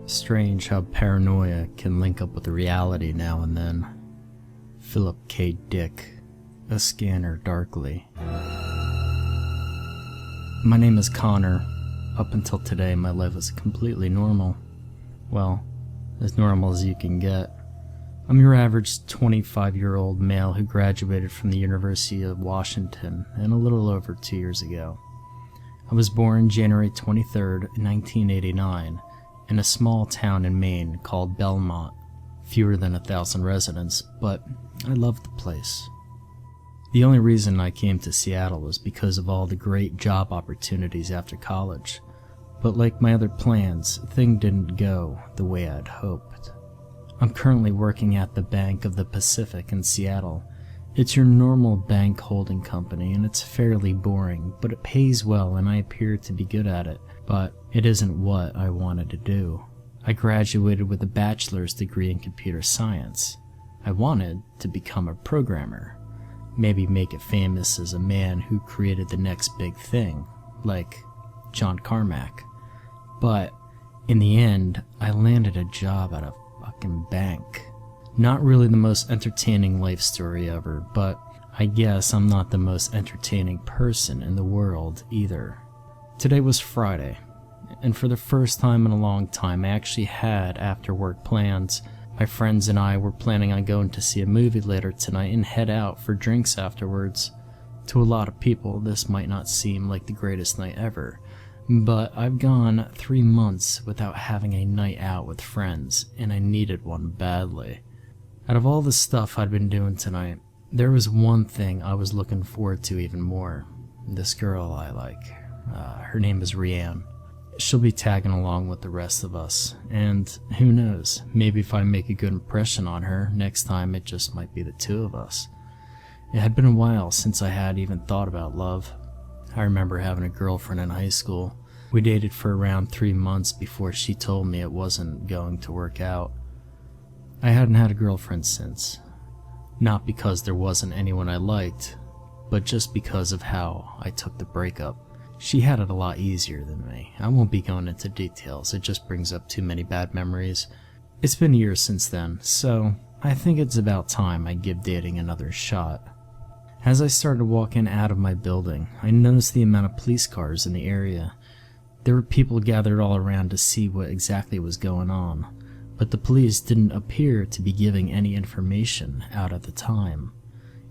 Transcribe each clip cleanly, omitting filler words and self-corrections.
Strange how paranoia can link up with reality now and then. Philip K. Dick, a scanner darkly. My name is Connor. Up until today, my life was completely normal. Well, as normal as you can get. I'm your average 25-year-old male who graduated from the University of Washington a little over 2 years ago. I was born January 23rd, 1989, in a small town in Maine called Belmont. Fewer than 1,000 residents, but I loved the place. The only reason I came to Seattle was because of all the great job opportunities after college. But like my other plans, things didn't go the way I'd hoped. I'm currently working at the Bank of the Pacific in Seattle. It's your normal bank holding company, and it's fairly boring, but it pays well and I appear to be good at it. But it isn't what I wanted to do. I graduated with a bachelor's degree in computer science. I wanted to become a programmer. Maybe make it famous as a man who created the next big thing, like John Carmack. But in the end, I landed a job at a fucking bank. Not really the most entertaining life story ever, but I guess I'm not the most entertaining person in the world either. Today was Friday, and for the first time in a long time, I actually had after-work plans. My friends and I were planning on going to see a movie later tonight and head out for drinks afterwards. To a lot of people, this might not seem like the greatest night ever, but I've gone 3 months without having a night out with friends, and I needed one badly. Out of all the stuff I'd been doing tonight, there was one thing I was looking forward to even more. This girl I like. Her name is Rianne. She'll be tagging along with the rest of us, and who knows, maybe if I make a good impression on her, next time it just might be the two of us. It had been a while since I had even thought about love. I remember having a girlfriend in high school. We dated for around 3 months before she told me it wasn't going to work out. I hadn't had a girlfriend since. Not because there wasn't anyone I liked, but just because of how I took the breakup. She had it a lot easier than me. I won't be going into details, it just brings up too many bad memories. It's been years since then, so I think it's about time I give dating another shot. As I started walking out of my building, I noticed the amount of police cars in the area. There were people gathered all around to see what exactly was going on, but the police didn't appear to be giving any information out at the time.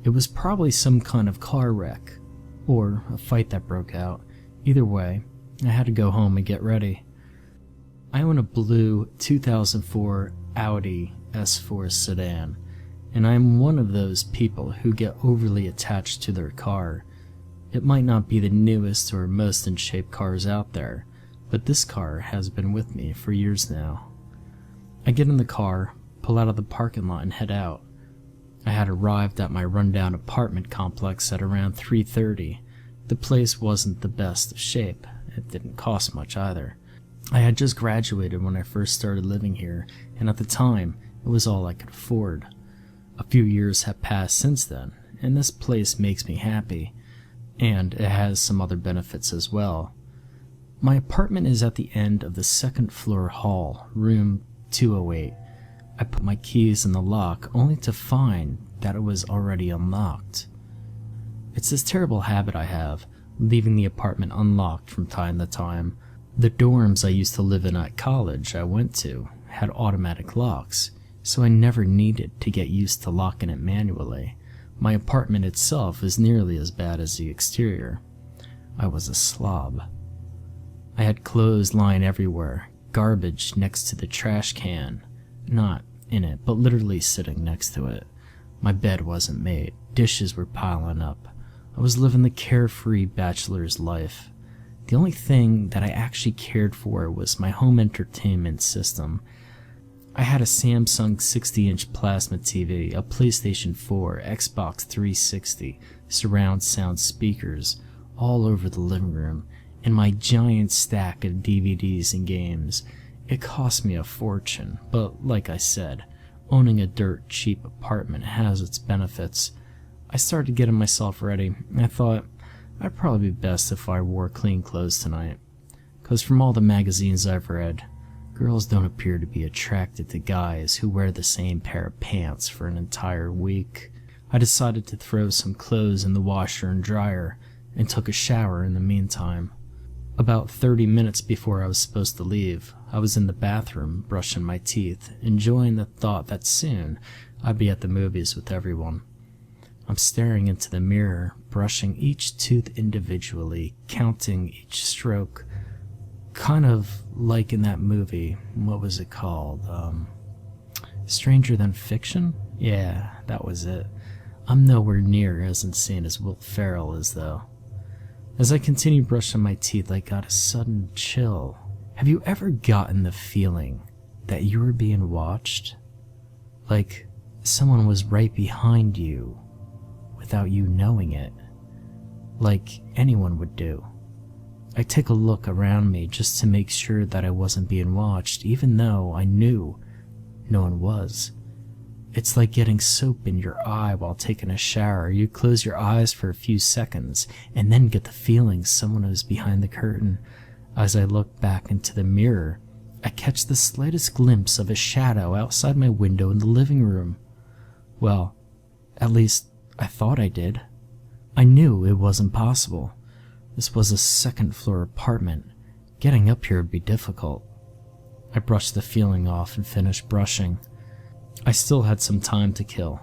It was probably some kind of car wreck, or a fight that broke out. Either way, I had to go home and get ready. I own a blue 2004 Audi S4 sedan, and I am one of those people who get overly attached to their car. It might not be the newest or most in shape cars out there, but this car has been with me for years now. I get in the car, pull out of the parking lot and head out. I had arrived at my rundown apartment complex at around 3:30. The place wasn't the best of shape. It didn't cost much either. I had just graduated when I first started living here, and at the time, it was all I could afford. A few years have passed since then, and this place makes me happy, and it has some other benefits as well. My apartment is at the end of the second floor hall, room 208. I put my keys in the lock only to find that it was already unlocked. It's this terrible habit I have, leaving the apartment unlocked from time to time. The dorms I used to live in at college I went to had automatic locks, so I never needed to get used to locking it manually. My apartment itself is nearly as bad as the exterior. I was a slob. I had clothes lying everywhere, garbage next to the trash can. Not in it, but literally sitting next to it. My bed wasn't made. Dishes were piling up. I was living the carefree bachelor's life. The only thing that I actually cared for was my home entertainment system. I had a Samsung 60-inch plasma TV, a PlayStation 4, Xbox 360, surround sound speakers all over the living room, and my giant stack of DVDs and games. It cost me a fortune, but like I said, owning a dirt cheap apartment has its benefits. I started getting myself ready. I thought I'd probably be best if I wore clean clothes tonight, 'cause from all the magazines I've read, Girls don't appear to be attracted to guys who wear the same pair of pants for an entire week. I decided to throw some clothes in the washer and dryer and took a shower in the meantime. About 30 minutes before I was supposed to leave, I was in the bathroom brushing my teeth, enjoying the thought that soon I'd be at the movies with everyone. I'm staring into the mirror, brushing each tooth individually, counting each stroke, kind of like in that movie. What was it called? Stranger Than Fiction? Yeah, that was it. I'm nowhere near as insane as Will Ferrell is, though. As I continued brushing my teeth, I got a sudden chill. Have you ever gotten the feeling that you were being watched? Like someone was right behind you without you knowing it? Like anyone would do. I took a look around me just to make sure that I wasn't being watched, even though I knew no one was. It's like getting soap in your eye while taking a shower. You close your eyes for a few seconds and then get the feeling someone is behind the curtain. As I look back into the mirror, I catch the slightest glimpse of a shadow outside my window in the living room. Well, at least I thought I did. I knew it wasn't possible. This was a second-floor apartment. Getting up here would be difficult. I brushed the feeling off and finished brushing. I still had some time to kill,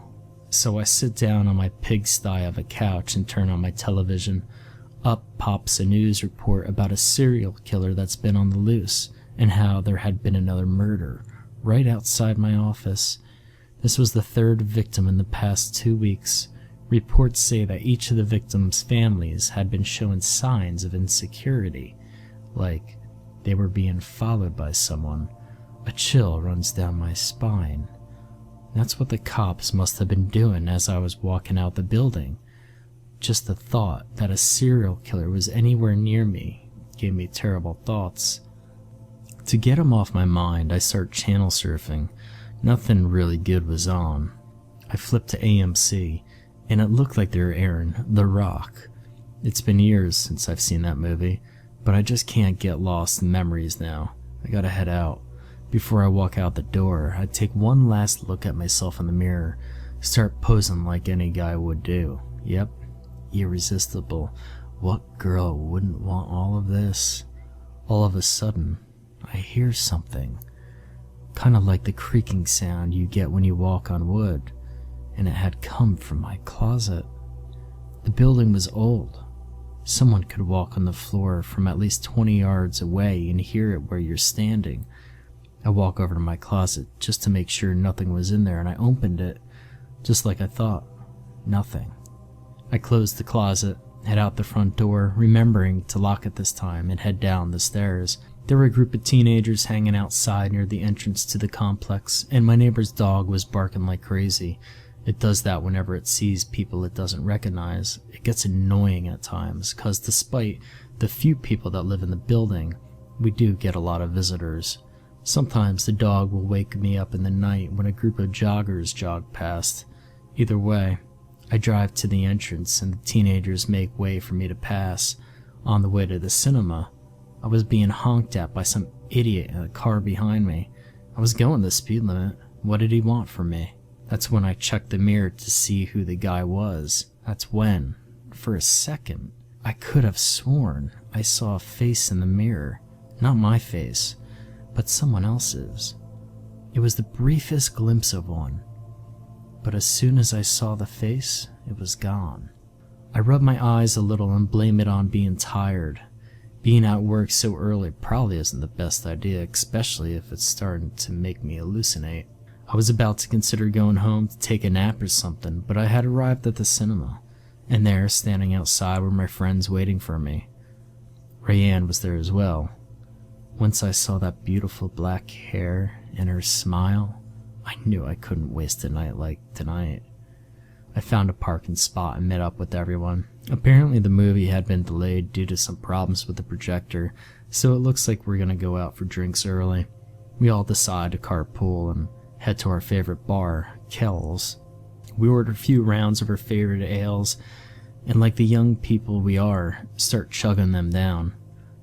so I sit down on my pigsty of a couch and turn on my television. Up pops a news report about a serial killer that's been on the loose, and how there had been another murder right outside my office. This was the third victim in the past 2 weeks. Reports say that each of the victims' families had been showing signs of insecurity, like they were being followed by someone. A chill runs down my spine. That's what the cops must have been doing as I was walking out the building. Just the thought that a serial killer was anywhere near me gave me terrible thoughts. To get him off my mind, I start channel surfing. Nothing really good was on. I flipped to AMC, and it looked like they were airing The Rock. It's been years since I've seen that movie, but I just can't get lost in memories now. I gotta head out. Before I walk out the door, I take one last look at myself in the mirror, start posing like any guy would do. Yep, irresistible. What girl wouldn't want all of this? All of a sudden, I hear something, kind of like the creaking sound you get when you walk on wood, and it had come from my closet. The building was old. Someone could walk on the floor from at least 20 yards away and hear it where you're standing. I walk over to my closet just to make sure nothing was in there, and I opened it, just like I thought. Nothing. I closed the closet, head out the front door, remembering to lock it this time, and head down the stairs. There were a group of teenagers hanging outside near the entrance to the complex, and my neighbor's dog was barking like crazy. It does that whenever it sees people it doesn't recognize. It gets annoying at times, because despite the few people that live in the building, we do get a lot of visitors. Sometimes the dog will wake me up in the night when a group of joggers jog past. Either way, I drive to the entrance and the teenagers make way for me to pass. On the way to the cinema, I was being honked at by some idiot in a car behind me. I was going the speed limit. What did he want from me? That's when I checked the mirror to see who the guy was. That's when, for a second, I could have sworn I saw a face in the mirror. Not my face, but someone else's. It was the briefest glimpse of one, but as soon as I saw the face, it was gone. I rubbed my eyes a little and blame it on being tired. Being at work so early probably isn't the best idea, especially if it's starting to make me hallucinate. I was about to consider going home to take a nap or something, but I had arrived at the cinema, and there, standing outside, were my friends waiting for me. Rayanne was there as well. Once I saw that beautiful black hair and her smile, I knew I couldn't waste a night like tonight. I found a parking spot and met up with everyone. Apparently the movie had been delayed due to some problems with the projector, so it looks like we're gonna go out for drinks early. We all decide to carpool and head to our favorite bar, Kells. We order a few rounds of our favorite ales, and like the young people we are, start chugging them down.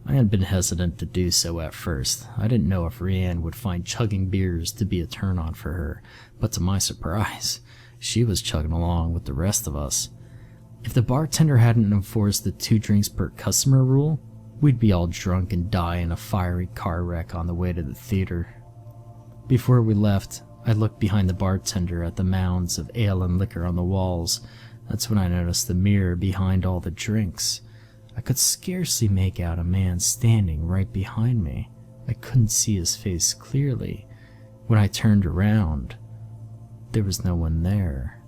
I had been hesitant to do so at first. I didn't know if Rianne would find chugging beers to be a turn-on for her, but to my surprise, she was chugging along with the rest of us. If the bartender hadn't enforced the 2 drinks per customer rule, we'd be all drunk and die in a fiery car wreck on the way to the theater. Before we left, I looked behind the bartender at the mounds of ale and liquor on the walls. That's when I noticed the mirror behind all the drinks. I could scarcely make out a man standing right behind me. I couldn't see his face clearly. When I turned around, there was no one there.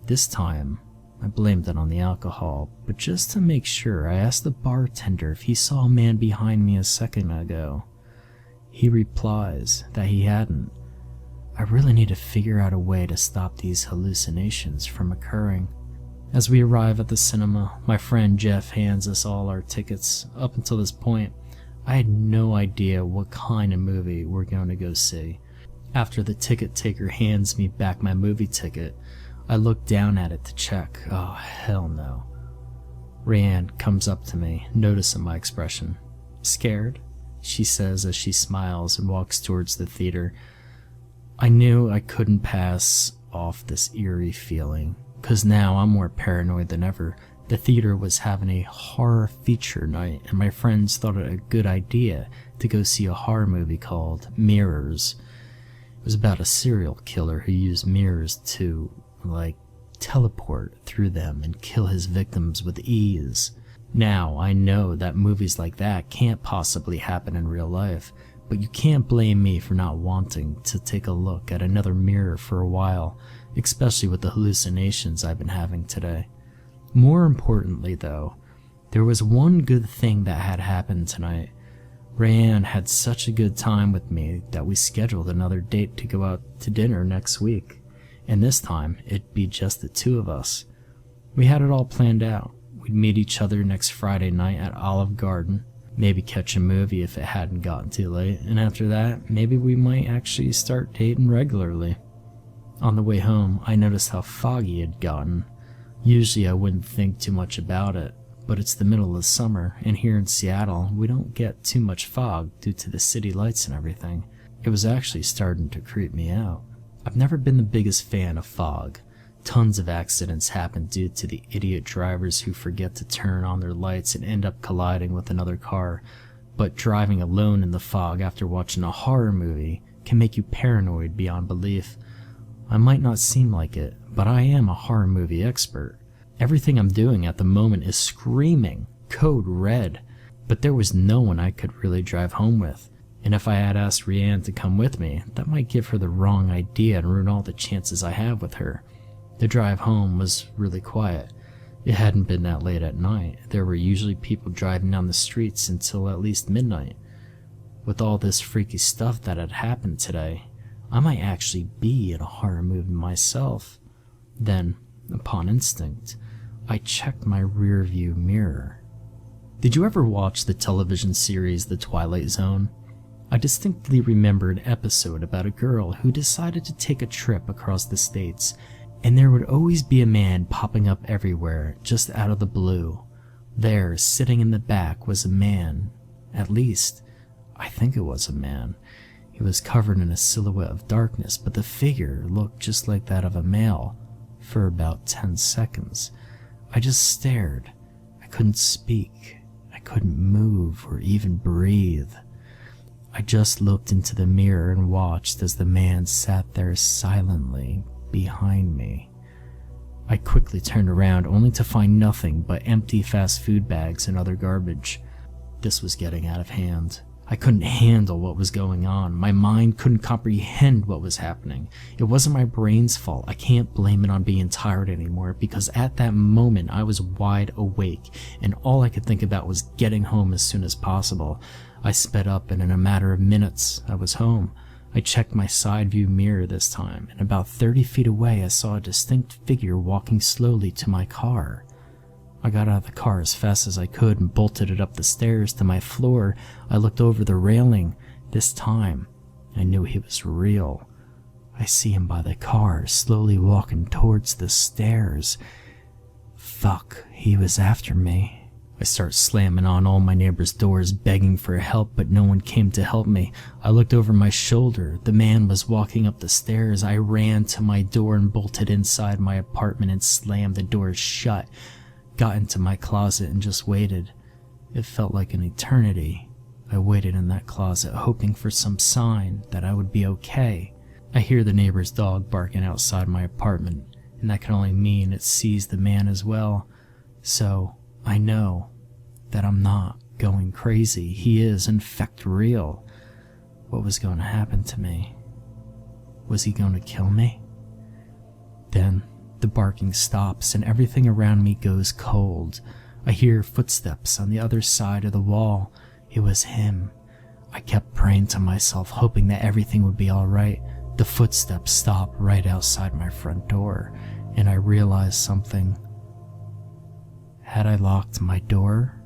This time, I blamed it on the alcohol, but just to make sure, I asked the bartender if he saw a man behind me a second ago. He replies that he hadn't. I really need to figure out a way to stop these hallucinations from occurring. As we arrive at the cinema, my friend Jeff hands us all our tickets. Up until this point, I had no idea what kind of movie we're going to go see. After the ticket taker hands me back my movie ticket, I look down at it to check. Oh, hell no. Rianne comes up to me, noticing my expression. "Scared?" she says as she smiles and walks towards the theater. I knew I couldn't pass off this eerie feeling, because now I'm more paranoid than ever. The theater was having a horror feature night, and my friends thought it a good idea to go see a horror movie called Mirrors. It was about a serial killer who used mirrors to, teleport through them and kill his victims with ease. Now, I know that movies like that can't possibly happen in real life, but you can't blame me for not wanting to take a look at another mirror for a while, especially with the hallucinations I've been having today. More importantly, though, there was one good thing that had happened tonight. Rianne had such a good time with me that we scheduled another date to go out to dinner next week, and this time it'd be just the 2 of us. We had it all planned out. We'd meet each other next Friday night at Olive Garden, maybe catch a movie if it hadn't gotten too late, and after that, maybe we might actually start dating regularly. On the way home, I noticed how foggy it had gotten. Usually I wouldn't think too much about it, but it's the middle of summer, and here in Seattle, we don't get too much fog due to the city lights and everything. It was actually starting to creep me out. I've never been the biggest fan of fog. Tons of accidents happen due to the idiot drivers who forget to turn on their lights and end up colliding with another car. But driving alone in the fog after watching a horror movie can make you paranoid beyond belief. I might not seem like it, but I am a horror movie expert. Everything I'm doing at the moment is screaming, code red, but there was no one I could really drive home with. And if I had asked Rianne to come with me, that might give her the wrong idea and ruin all the chances I have with her. The drive home was really quiet. It hadn't been that late at night. There were usually people driving down the streets until at least midnight. With all this freaky stuff that had happened today, I might actually be in a horror movie myself. Then, upon instinct, I checked my rearview mirror. Did you ever watch the television series The Twilight Zone? I distinctly remember an episode about a girl who decided to take a trip across the states, and there would always be a man popping up everywhere, just out of the blue. There, sitting in the back, was a man. At least, I think it was a man. He was covered in a silhouette of darkness, but the figure looked just like that of a male, for about 10 seconds. I just stared. I couldn't speak. I couldn't move or even breathe. I just looked into the mirror and watched as the man sat there silently behind me. I quickly turned around only to find nothing but empty fast food bags and other garbage. This was getting out of hand. I couldn't handle what was going on. My mind couldn't comprehend what was happening. It wasn't my brain's fault. I can't blame it on being tired anymore, because at that moment I was wide awake and all I could think about was getting home as soon as possible. I sped up and in a matter of minutes I was home. I checked my side view mirror this time, and about 30 feet away I saw a distinct figure walking slowly to my car. I got out of the car as fast as I could and bolted it up the stairs to my floor. I looked over the railing. This time, I knew he was real. I see him by the car, slowly walking towards the stairs. Fuck, he was after me. I start slamming on all my neighbors' doors, begging for help, but no one came to help me. I looked over my shoulder. The man was walking up the stairs. I ran to my door and bolted inside my apartment and slammed the door shut. Got into my closet and just waited. It felt like an eternity. I waited in that closet, hoping for some sign that I would be okay. I hear the neighbor's dog barking outside my apartment, and that can only mean it sees the man as well. So I know that I'm not going crazy. He is, in fact, real. What was going to happen to me? Was he going to kill me? Then the barking stops and everything around me goes cold. I hear footsteps on the other side of the wall. It was him. I kept praying to myself, hoping that everything would be all right. The footsteps stopped right outside my front door, and I realized something. Had I locked my door?